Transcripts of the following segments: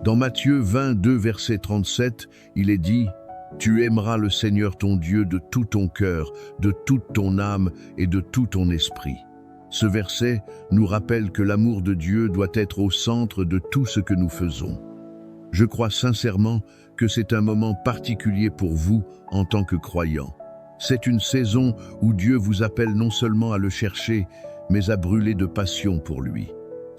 Dans Matthieu 22, verset 37, il est dit « Tu aimeras le Seigneur ton Dieu de tout ton cœur, de toute ton âme et de tout ton esprit. » Ce verset nous rappelle que l'amour de Dieu doit être au centre de tout ce que nous faisons. Je crois sincèrement que c'est un moment particulier pour vous en tant que croyants. C'est une saison où Dieu vous appelle non seulement à le chercher, mais à brûler de passion pour lui.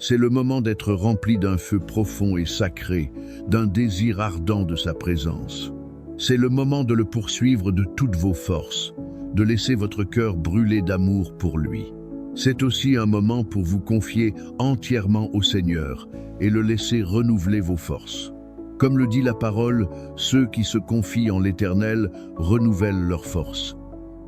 C'est le moment d'être rempli d'un feu profond et sacré, d'un désir ardent de sa présence. C'est le moment de le poursuivre de toutes vos forces, de laisser votre cœur brûler d'amour pour lui. C'est aussi un moment pour vous confier entièrement au Seigneur et le laisser renouveler vos forces. Comme le dit la parole, ceux qui se confient en l'Éternel renouvellent leurs forces.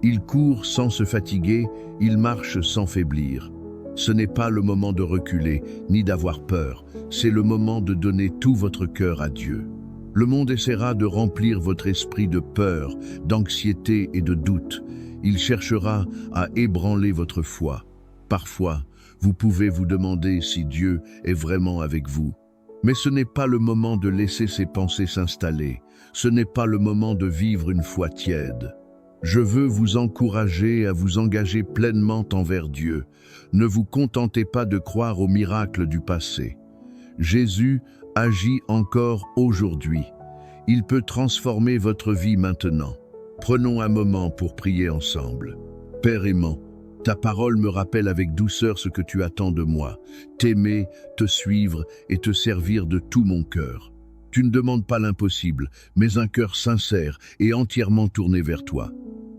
Ils courent sans se fatiguer, ils marchent sans faiblir. Ce n'est pas le moment de reculer, ni d'avoir peur, c'est le moment de donner tout votre cœur à Dieu. Le monde essaiera de remplir votre esprit de peur, d'anxiété et de doute. Il cherchera à ébranler votre foi. Parfois, vous pouvez vous demander si Dieu est vraiment avec vous. Mais ce n'est pas le moment de laisser ces pensées s'installer. Ce n'est pas le moment de vivre une foi tiède. Je veux vous encourager à vous engager pleinement envers Dieu. Ne vous contentez pas de croire aux miracles du passé. Jésus agit encore aujourd'hui. Il peut transformer votre vie maintenant. Prenons un moment pour prier ensemble. Père aimant, ta parole me rappelle avec douceur ce que tu attends de moi, t'aimer, te suivre et te servir de tout mon cœur. Tu ne demandes pas l'impossible, mais un cœur sincère et entièrement tourné vers toi.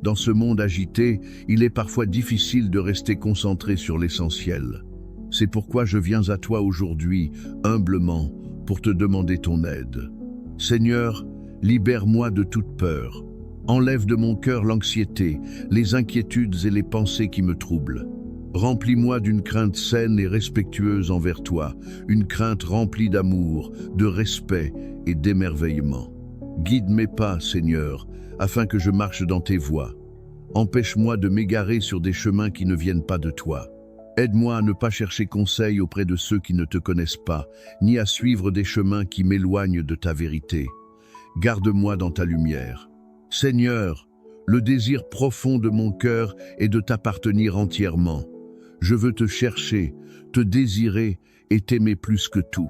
Dans ce monde agité, il est parfois difficile de rester concentré sur l'essentiel. C'est pourquoi je viens à toi aujourd'hui, humblement, pour te demander ton aide. Seigneur, libère-moi de toute peur. Enlève de mon cœur l'anxiété, les inquiétudes et les pensées qui me troublent. Remplis-moi d'une crainte saine et respectueuse envers toi, une crainte remplie d'amour, de respect et d'émerveillement. Guide mes pas, Seigneur, afin que je marche dans tes voies. Empêche-moi de m'égarer sur des chemins qui ne viennent pas de toi. Aide-moi à ne pas chercher conseil auprès de ceux qui ne te connaissent pas, ni à suivre des chemins qui m'éloignent de ta vérité. Garde-moi dans ta lumière. Seigneur, le désir profond de mon cœur est de t'appartenir entièrement. Je veux te chercher, te désirer et t'aimer plus que tout.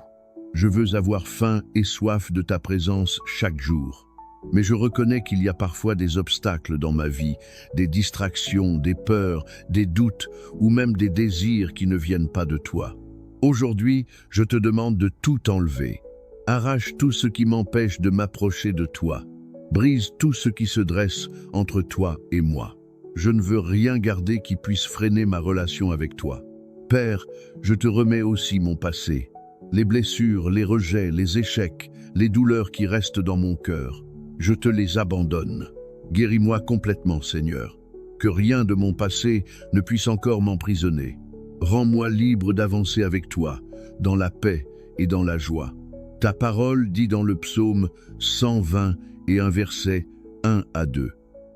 Je veux avoir faim et soif de ta présence chaque jour. Mais je reconnais qu'il y a parfois des obstacles dans ma vie, des distractions, des peurs, des doutes ou même des désirs qui ne viennent pas de toi. Aujourd'hui, je te demande de tout enlever. Arrache tout ce qui m'empêche de m'approcher de toi. Brise tout ce qui se dresse entre toi et moi. Je ne veux rien garder qui puisse freiner ma relation avec toi. Père, je te remets aussi mon passé, les blessures, les rejets, les échecs, les douleurs qui restent dans mon cœur. Je te les abandonne. Guéris-moi complètement, Seigneur. Que rien de mon passé ne puisse encore m'emprisonner. Rends-moi libre d'avancer avec toi, dans la paix et dans la joie. Ta parole dit dans le psaume 120 et un verset 1 à 2.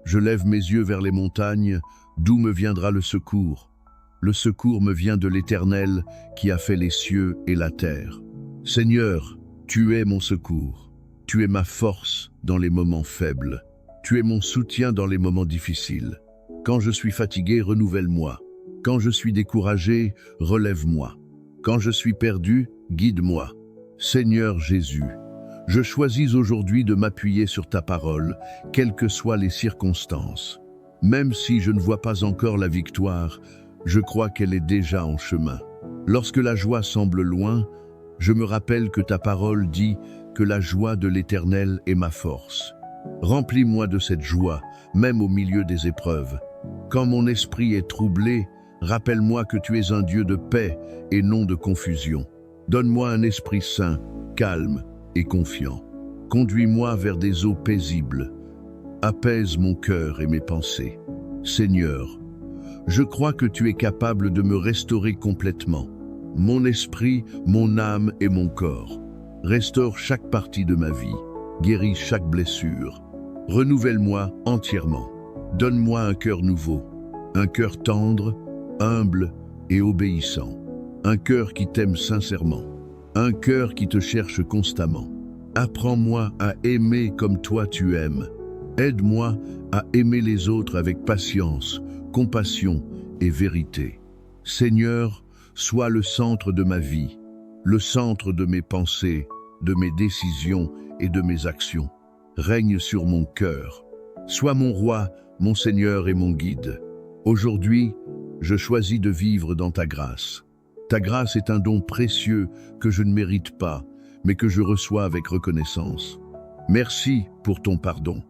Je lève mes yeux vers les montagnes, d'où me viendra le secours? Le secours me vient de l'Éternel qui a fait les cieux et la terre. Seigneur, tu es mon secours. Tu es ma force dans les moments faibles. Tu es mon soutien dans les moments difficiles. Quand je suis fatigué, renouvelle-moi. Quand je suis découragé, relève-moi. Quand je suis perdu, guide-moi. Seigneur Jésus, je choisis aujourd'hui de m'appuyer sur ta parole, quelles que soient les circonstances. Même si je ne vois pas encore la victoire, je crois qu'elle est déjà en chemin. Lorsque la joie semble loin, je me rappelle que ta parole dit que la joie de l'Éternel est ma force. Remplis-moi de cette joie, même au milieu des épreuves. Quand mon esprit est troublé, rappelle-moi que tu es un Dieu de paix et non de confusion. Donne-moi un esprit sain, calme et confiant. Conduis-moi vers des eaux paisibles. Apaise mon cœur et mes pensées. Seigneur, je crois que tu es capable de me restaurer complètement. Mon esprit, mon âme et mon corps. Restaure chaque partie de ma vie. Guéris chaque blessure. Renouvelle-moi entièrement. Donne-moi un cœur nouveau. Un cœur tendre, humble et obéissant. Un cœur qui t'aime sincèrement. un cœur qui te cherche constamment. Apprends-moi à aimer comme toi tu aimes. Aide-moi à aimer les autres avec patience, compassion et vérité. Seigneur, sois le centre de ma vie, le centre de mes pensées, de mes décisions et de mes actions. Règne sur mon cœur. Sois mon roi, mon Seigneur et mon guide. Aujourd'hui, je choisis de vivre dans ta grâce. Ta grâce est un don précieux que je ne mérite pas, mais que je reçois avec reconnaissance. Merci pour ton pardon.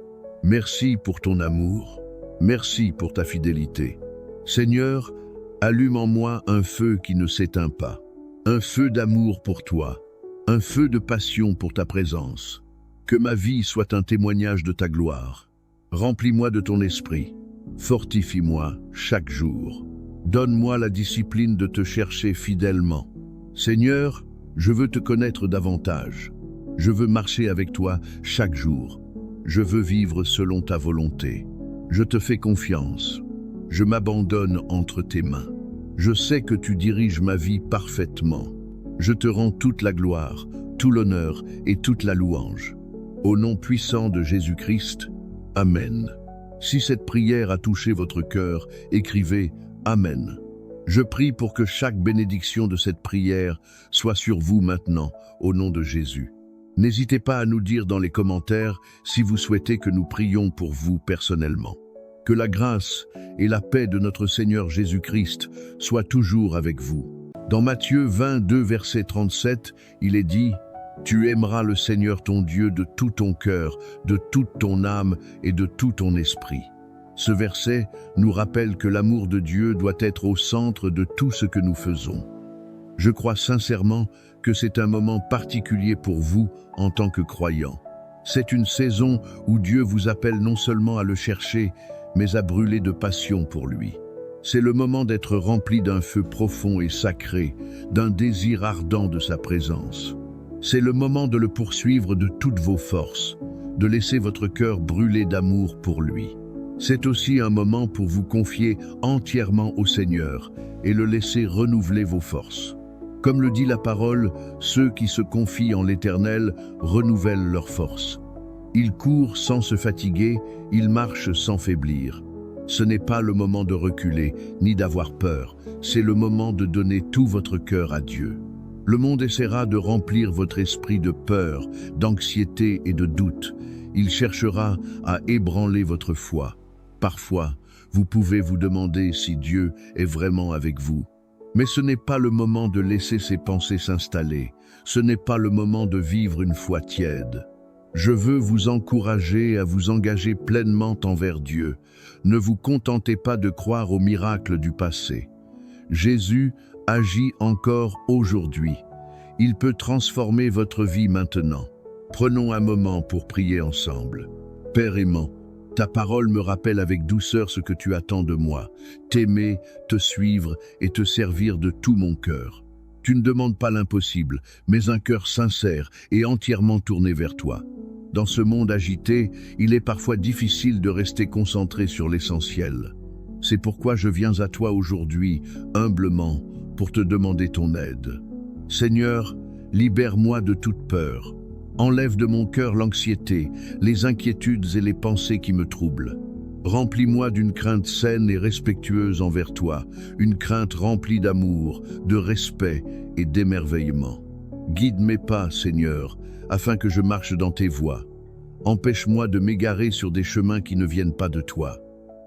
Merci pour ton amour. Merci pour ta fidélité. Seigneur, allume en moi un feu qui ne s'éteint pas. Un feu d'amour pour toi. Un feu de passion pour ta présence. Que ma vie soit un témoignage de ta gloire. Remplis-moi de ton esprit. Fortifie-moi chaque jour. Donne-moi la discipline de te chercher fidèlement. Seigneur, je veux te connaître davantage. Je veux marcher avec toi chaque jour. Je veux vivre selon ta volonté. Je te fais confiance. Je m'abandonne entre tes mains. Je sais que tu diriges ma vie parfaitement. Je te rends toute la gloire, tout l'honneur et toute la louange. Au nom puissant de Jésus-Christ, Amen. Si cette prière a touché votre cœur, écrivez Amen. Je prie pour que chaque bénédiction de cette prière soit sur vous maintenant, au nom de Jésus. N'hésitez pas à nous dire dans les commentaires si vous souhaitez que nous prions pour vous personnellement. Que la grâce et la paix de notre Seigneur Jésus-Christ soient toujours avec vous. Dans Matthieu 22, verset 37, il est dit « Tu aimeras le Seigneur ton Dieu de tout ton cœur, de toute ton âme et de tout ton esprit. » Ce verset nous rappelle que l'amour de Dieu doit être au centre de tout ce que nous faisons. Je crois sincèrement que c'est un moment particulier pour vous en tant que croyants. C'est une saison où Dieu vous appelle non seulement à le chercher, mais à brûler de passion pour lui. C'est le moment d'être rempli d'un feu profond et sacré, d'un désir ardent de sa présence. C'est le moment de le poursuivre de toutes vos forces, de laisser votre cœur brûler d'amour pour lui. C'est aussi un moment pour vous confier entièrement au Seigneur et le laisser renouveler vos forces. Comme le dit la parole, ceux qui se confient en l'Éternel renouvellent leurs forces. Ils courent sans se fatiguer, ils marchent sans faiblir. Ce n'est pas le moment de reculer, ni d'avoir peur, c'est le moment de donner tout votre cœur à Dieu. Le monde essaiera de remplir votre esprit de peur, d'anxiété et de doute. Il cherchera à ébranler votre foi. Parfois, vous pouvez vous demander si Dieu est vraiment avec vous. Mais ce n'est pas le moment de laisser ces pensées s'installer. Ce n'est pas le moment de vivre une foi tiède. Je veux vous encourager à vous engager pleinement envers Dieu. Ne vous contentez pas de croire aux miracles du passé. Jésus agit encore aujourd'hui. Il peut transformer votre vie maintenant. Prenons un moment pour prier ensemble. Père aimant, ta parole me rappelle avec douceur ce que tu attends de moi, t'aimer, te suivre et te servir de tout mon cœur. Tu ne demandes pas l'impossible, mais un cœur sincère et entièrement tourné vers toi. Dans ce monde agité, il est parfois difficile de rester concentré sur l'essentiel. C'est pourquoi je viens à toi aujourd'hui, humblement, pour te demander ton aide. Seigneur, libère-moi de toute peur. Enlève de mon cœur l'anxiété, les inquiétudes et les pensées qui me troublent. Remplis-moi d'une crainte saine et respectueuse envers toi, une crainte remplie d'amour, de respect et d'émerveillement. Guide mes pas, Seigneur, afin que je marche dans tes voies. Empêche-moi de m'égarer sur des chemins qui ne viennent pas de toi.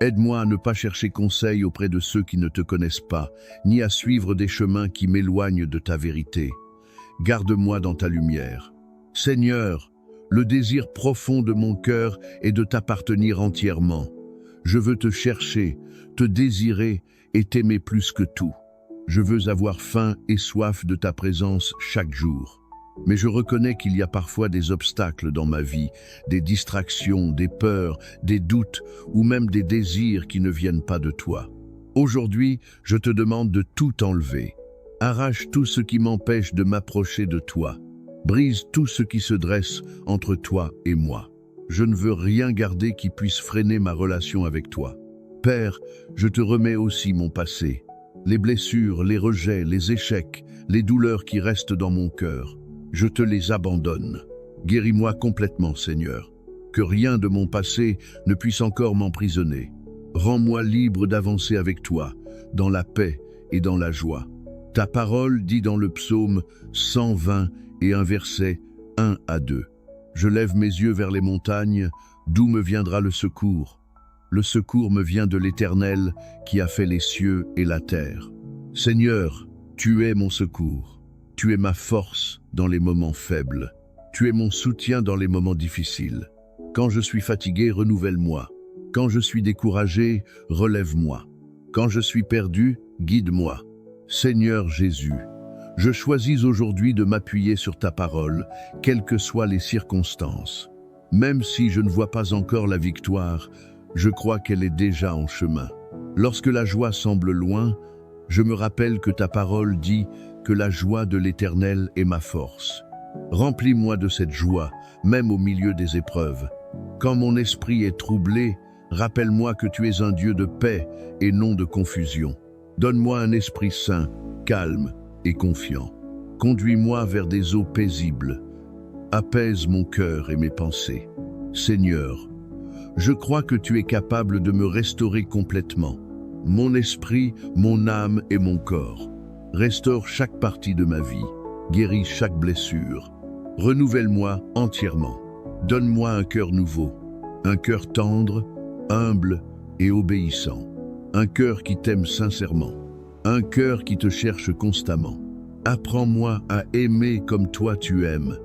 Aide-moi à ne pas chercher conseil auprès de ceux qui ne te connaissent pas, ni à suivre des chemins qui m'éloignent de ta vérité. Garde-moi dans ta lumière. Seigneur, le désir profond de mon cœur est de t'appartenir entièrement. Je veux te chercher, te désirer et t'aimer plus que tout. Je veux avoir faim et soif de ta présence chaque jour. Mais je reconnais qu'il y a parfois des obstacles dans ma vie, des distractions, des peurs, des doutes ou même des désirs qui ne viennent pas de toi. Aujourd'hui, je te demande de tout enlever. Arrache tout ce qui m'empêche de m'approcher de toi. Brise tout ce qui se dresse entre toi et moi. Je ne veux rien garder qui puisse freiner ma relation avec toi. Père, je te remets aussi mon passé. Les blessures, les rejets, les échecs, les douleurs qui restent dans mon cœur, je te les abandonne. Guéris-moi complètement, Seigneur. Que rien de mon passé ne puisse encore m'emprisonner. Rends-moi libre d'avancer avec toi, dans la paix et dans la joie. Ta parole dit dans le psaume 120 et un verset 1 à 2. Je lève mes yeux vers les montagnes, d'où me viendra le secours? Le secours me vient de l'Éternel qui a fait les cieux et la terre. Seigneur, tu es mon secours. Tu es ma force dans les moments faibles. Tu es mon soutien dans les moments difficiles. Quand je suis fatigué, renouvelle-moi. Quand je suis découragé, relève-moi. Quand je suis perdu, guide-moi. Seigneur Jésus, je choisis aujourd'hui de m'appuyer sur ta parole, quelles que soient les circonstances. Même si je ne vois pas encore la victoire, je crois qu'elle est déjà en chemin. Lorsque la joie semble loin, je me rappelle que ta parole dit que la joie de l'Éternel est ma force. Remplis-moi de cette joie, même au milieu des épreuves. Quand mon esprit est troublé, rappelle-moi que tu es un Dieu de paix et non de confusion. Donne-moi un esprit sain, calme et confiant. Conduis-moi vers des eaux paisibles. Apaise mon cœur et mes pensées. Seigneur, je crois que tu es capable de me restaurer complètement. Mon esprit, mon âme et mon corps. Restaure chaque partie de ma vie. Guéris chaque blessure. Renouvelle-moi entièrement. Donne-moi un cœur nouveau, un cœur tendre, humble et obéissant. Un cœur qui t'aime sincèrement, un cœur qui te cherche constamment. Apprends-moi à aimer comme toi tu aimes.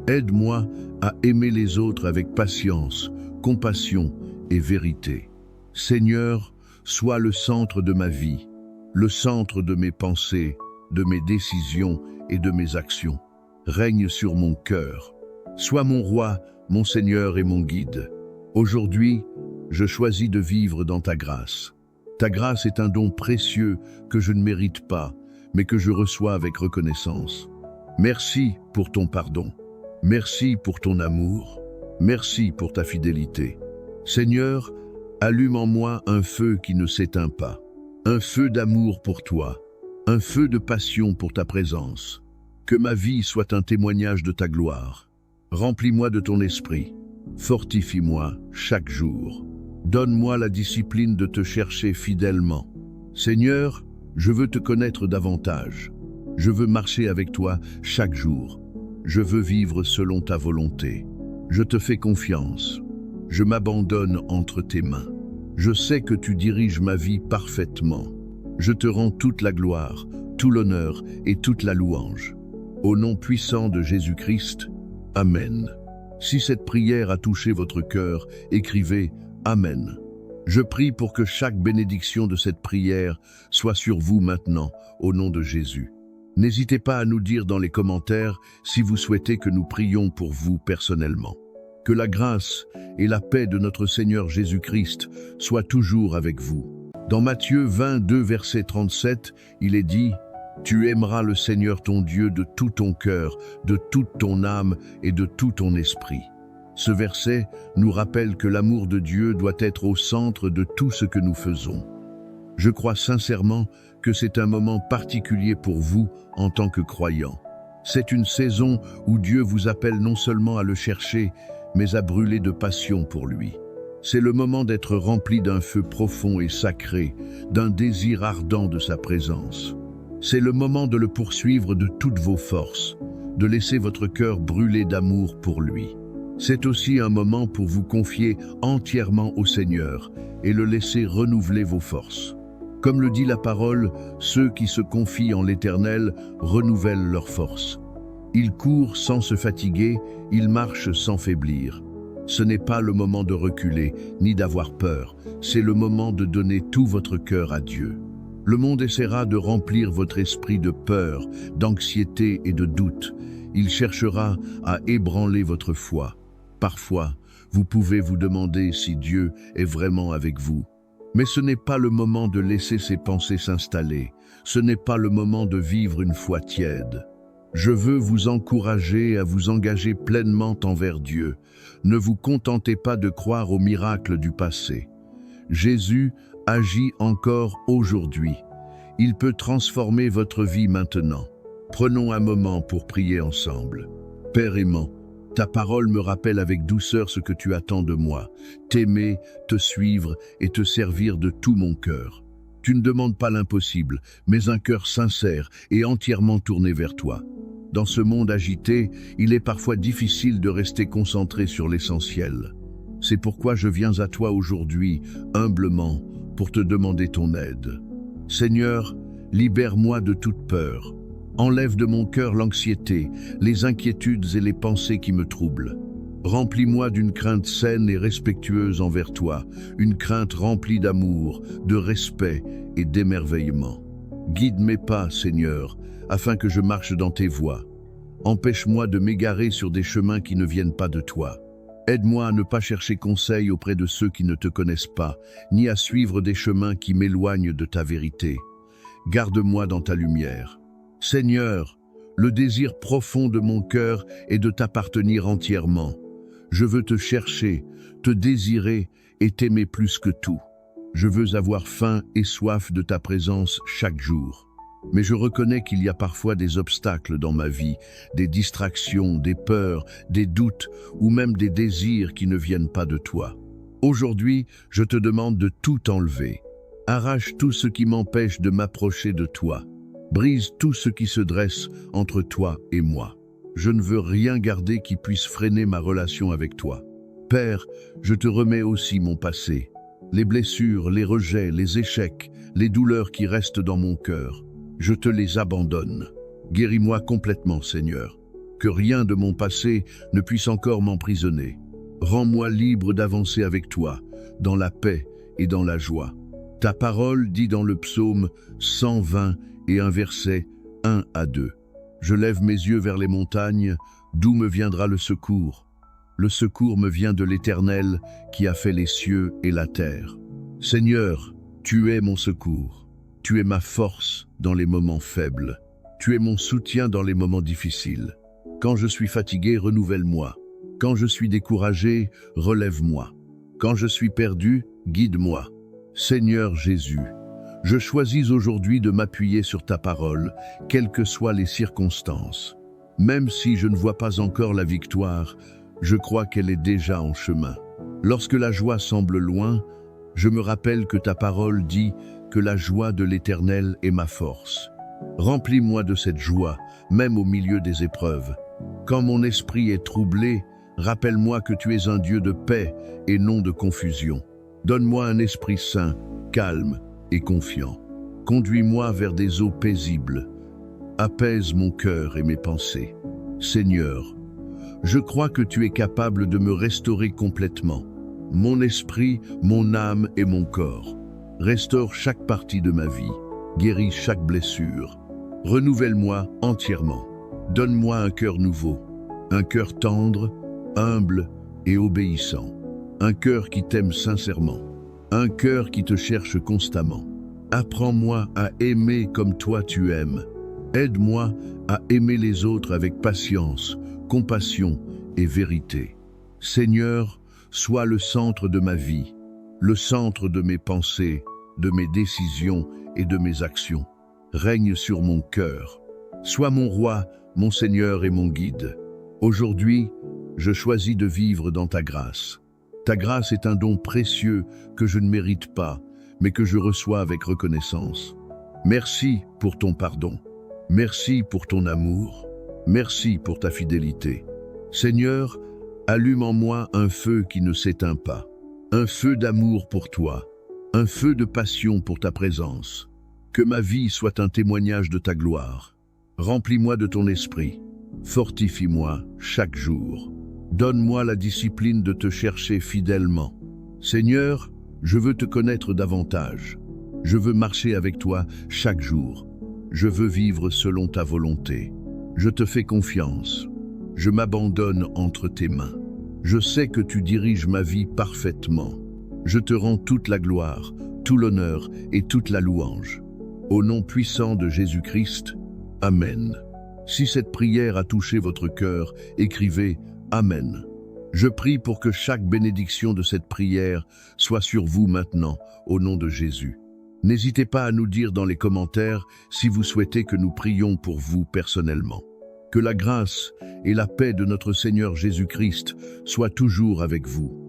Aide-moi à aimer les autres avec patience, compassion et vérité. Seigneur, sois le centre de ma vie, le centre de mes pensées, de mes décisions et de mes actions. Règne sur mon cœur. Sois mon roi, mon Seigneur et mon guide. Aujourd'hui, je choisis de vivre dans ta grâce. Ta grâce est un don précieux que je ne mérite pas, mais que je reçois avec reconnaissance. Merci pour ton pardon. Merci pour ton amour. Merci pour ta fidélité. Seigneur, allume en moi un feu qui ne s'éteint pas. Un feu d'amour pour toi. Un feu de passion pour ta présence. Que ma vie soit un témoignage de ta gloire. Remplis-moi de ton esprit. Fortifie-moi chaque jour. Donne-moi la discipline de te chercher fidèlement. Seigneur, je veux te connaître davantage. Je veux marcher avec toi chaque jour. Je veux vivre selon ta volonté. Je te fais confiance. Je m'abandonne entre tes mains. Je sais que tu diriges ma vie parfaitement. Je te rends toute la gloire, tout l'honneur et toute la louange. Au nom puissant de Jésus-Christ, Amen. Si cette prière a touché votre cœur, écrivez Amen. Je prie pour que chaque bénédiction de cette prière soit sur vous maintenant, au nom de Jésus. N'hésitez pas à nous dire dans les commentaires si vous souhaitez que nous prions pour vous personnellement. Que la grâce et la paix de notre Seigneur Jésus-Christ soient toujours avec vous. Dans Matthieu 22, verset 37, il est dit « Tu aimeras le Seigneur ton Dieu de tout ton cœur, de toute ton âme et de tout ton esprit. » Ce verset nous rappelle que l'amour de Dieu doit être au centre de tout ce que nous faisons. Je crois sincèrement que c'est un moment particulier pour vous en tant que croyants. C'est une saison où Dieu vous appelle non seulement à le chercher, mais à brûler de passion pour lui. C'est le moment d'être rempli d'un feu profond et sacré, d'un désir ardent de sa présence. C'est le moment de le poursuivre de toutes vos forces, de laisser votre cœur brûler d'amour pour lui. C'est aussi un moment pour vous confier entièrement au Seigneur et le laisser renouveler vos forces. Comme le dit la parole, ceux qui se confient en l'Éternel renouvellent leurs forces. Ils courent sans se fatiguer, ils marchent sans faiblir. Ce n'est pas le moment de reculer, ni d'avoir peur, c'est le moment de donner tout votre cœur à Dieu. Le monde essaiera de remplir votre esprit de peur, d'anxiété et de doute. Il cherchera à ébranler votre foi. Parfois, vous pouvez vous demander si Dieu est vraiment avec vous. Mais ce n'est pas le moment de laisser ces pensées s'installer. Ce n'est pas le moment de vivre une foi tiède. Je veux vous encourager à vous engager pleinement envers Dieu. Ne vous contentez pas de croire aux miracles du passé. Jésus agit encore aujourd'hui. Il peut transformer votre vie maintenant. Prenons un moment pour prier ensemble. Père aimant, ta parole me rappelle avec douceur ce que tu attends de moi, t'aimer, te suivre et te servir de tout mon cœur. Tu ne demandes pas l'impossible, mais un cœur sincère et entièrement tourné vers toi. Dans ce monde agité, il est parfois difficile de rester concentré sur l'essentiel. C'est pourquoi je viens à toi aujourd'hui, humblement, pour te demander ton aide. Seigneur, libère-moi de toute peur. Enlève de mon cœur l'anxiété, les inquiétudes et les pensées qui me troublent. Remplis-moi d'une crainte saine et respectueuse envers toi, une crainte remplie d'amour, de respect et d'émerveillement. Guide mes pas, Seigneur, afin que je marche dans tes voies. Empêche-moi de m'égarer sur des chemins qui ne viennent pas de toi. Aide-moi à ne pas chercher conseil auprès de ceux qui ne te connaissent pas, ni à suivre des chemins qui m'éloignent de ta vérité. Garde-moi dans ta lumière. Seigneur, le désir profond de mon cœur est de t'appartenir entièrement. Je veux te chercher, te désirer et t'aimer plus que tout. Je veux avoir faim et soif de ta présence chaque jour. Mais je reconnais qu'il y a parfois des obstacles dans ma vie, des distractions, des peurs, des doutes ou même des désirs qui ne viennent pas de toi. Aujourd'hui, je te demande de tout enlever. Arrache tout ce qui m'empêche de m'approcher de toi. Brise tout ce qui se dresse entre toi et moi. Je ne veux rien garder qui puisse freiner ma relation avec toi. Père, je te remets aussi mon passé. Les blessures, les rejets, les échecs, les douleurs qui restent dans mon cœur. Je te les abandonne. Guéris-moi complètement, Seigneur. Que rien de mon passé ne puisse encore m'emprisonner. Rends-moi libre d'avancer avec toi, dans la paix et dans la joie. Ta parole dit dans le psaume 120 et un verset 1 à 2. Je lève mes yeux vers les montagnes, d'où me viendra le secours? Le secours me vient de l'Éternel qui a fait les cieux et la terre. Seigneur, tu es mon secours. Tu es ma force dans les moments faibles. Tu es mon soutien dans les moments difficiles. Quand je suis fatigué, renouvelle-moi. Quand je suis découragé, relève-moi. Quand je suis perdu, guide-moi. Seigneur Jésus, je choisis aujourd'hui de m'appuyer sur ta parole, quelles que soient les circonstances. Même si je ne vois pas encore la victoire, je crois qu'elle est déjà en chemin. Lorsque la joie semble loin, je me rappelle que ta parole dit que la joie de l'Éternel est ma force. Remplis-moi de cette joie, même au milieu des épreuves. Quand mon esprit est troublé, rappelle-moi que tu es un Dieu de paix et non de confusion. Donne-moi un esprit sain, calme et confiant. Conduis-moi vers des eaux paisibles. Apaise mon cœur et mes pensées. Seigneur, je crois que tu es capable de me restaurer complètement. Mon esprit, mon âme et mon corps. Restaure chaque partie de ma vie. Guéris chaque blessure. Renouvelle-moi entièrement. Donne-moi un cœur nouveau. Un cœur tendre, humble et obéissant. Un cœur qui t'aime sincèrement. Un cœur qui te cherche constamment. Apprends-moi à aimer comme toi tu aimes. Aide-moi à aimer les autres avec patience, compassion et vérité. Seigneur, sois le centre de ma vie, le centre de mes pensées, de mes décisions et de mes actions. Règne sur mon cœur. Sois mon roi, mon Seigneur et mon guide. Aujourd'hui, je choisis de vivre dans ta grâce. Ta grâce est un don précieux que je ne mérite pas, mais que je reçois avec reconnaissance. Merci pour ton pardon. Merci pour ton amour. Merci pour ta fidélité. Seigneur, allume en moi un feu qui ne s'éteint pas. Un feu d'amour pour toi. Un feu de passion pour ta présence. Que ma vie soit un témoignage de ta gloire. Remplis-moi de ton esprit. Fortifie-moi chaque jour. Donne-moi la discipline de te chercher fidèlement. Seigneur, je veux te connaître davantage. Je veux marcher avec toi chaque jour. Je veux vivre selon ta volonté. Je te fais confiance. Je m'abandonne entre tes mains. Je sais que tu diriges ma vie parfaitement. Je te rends toute la gloire, tout l'honneur et toute la louange. Au nom puissant de Jésus-Christ, Amen. Si cette prière a touché votre cœur, écrivez Amen. Je prie pour que chaque bénédiction de cette prière soit sur vous maintenant, au nom de Jésus. N'hésitez pas à nous dire dans les commentaires si vous souhaitez que nous prions pour vous personnellement. Que la grâce et la paix de notre Seigneur Jésus-Christ soient toujours avec vous.